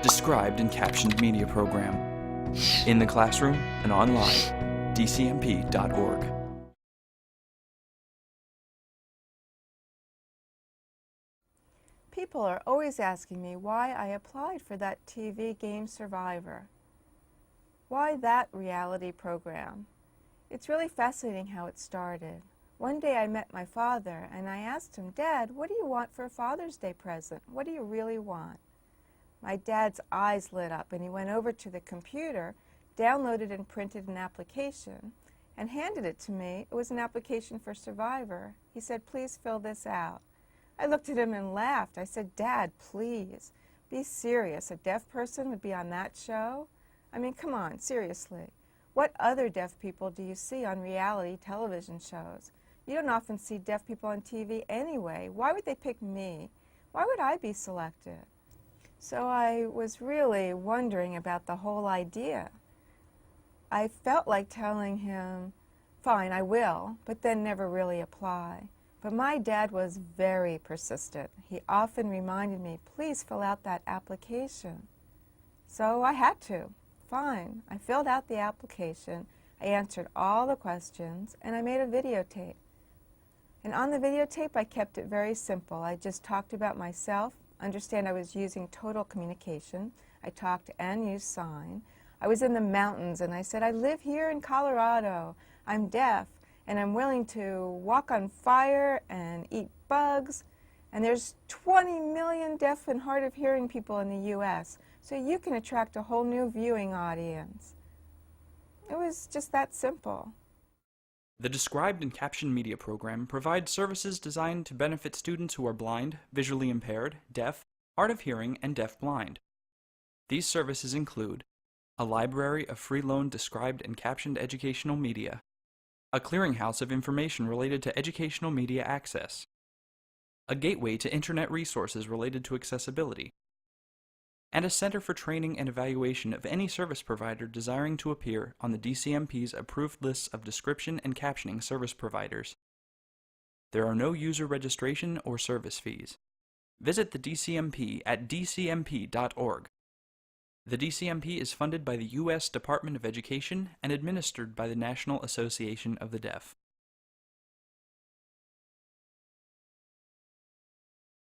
described and captioned media program. In the classroom and online, dcmp.org. People are always asking me why I applied for that TV game Survivor. Why that reality program? It's really fascinating how it started. One day I met my father and I asked him, "Dad, what do you want for a Father's Day present? What do you really want?" My dad's eyes lit up and he went over to the computer, downloaded and printed an application, and handed it to me. It was an application for Survivor. He said, "Please fill this out." I looked at him and laughed. I said, "Dad, please, be serious. A deaf person would be on that show? I mean, come on, seriously. What other deaf people do you see on reality television shows? You don't often see deaf people on TV anyway. Why would they pick me? Why would I be selected?" So I was really wondering about the whole idea. I felt like telling him, "Fine, I will," but then never really apply. But my dad was very persistent. He often reminded me, "Please fill out that application." So I had to. Fine. I filled out the application, I answered all the questions, and I made a videotape. And on the videotape, I kept it very simple. I just talked about myself. Understand I was using total communication. I talked and used sign. I was in the mountains, and I said, "I live here in Colorado. I'm deaf, and I'm willing to walk on fire and eat bugs. And there's 20 million deaf and hard of hearing people in the U.S., so you can attract a whole new viewing audience." It was just that simple. The Described and Captioned Media program provides services designed to benefit students who are blind, visually impaired, deaf, hard of hearing, and deaf-blind. These services include a library of free-loan described and captioned educational media, a clearinghouse of information related to educational media access, a gateway to internet resources related to accessibility, and a center for training and evaluation of any service provider desiring to appear on the DCMP's approved lists of description and captioning service providers. There are no user registration or service fees. Visit the DCMP at dcmp.org. The DCMP is funded by the U.S. Department of Education and administered by the National Association of the Deaf.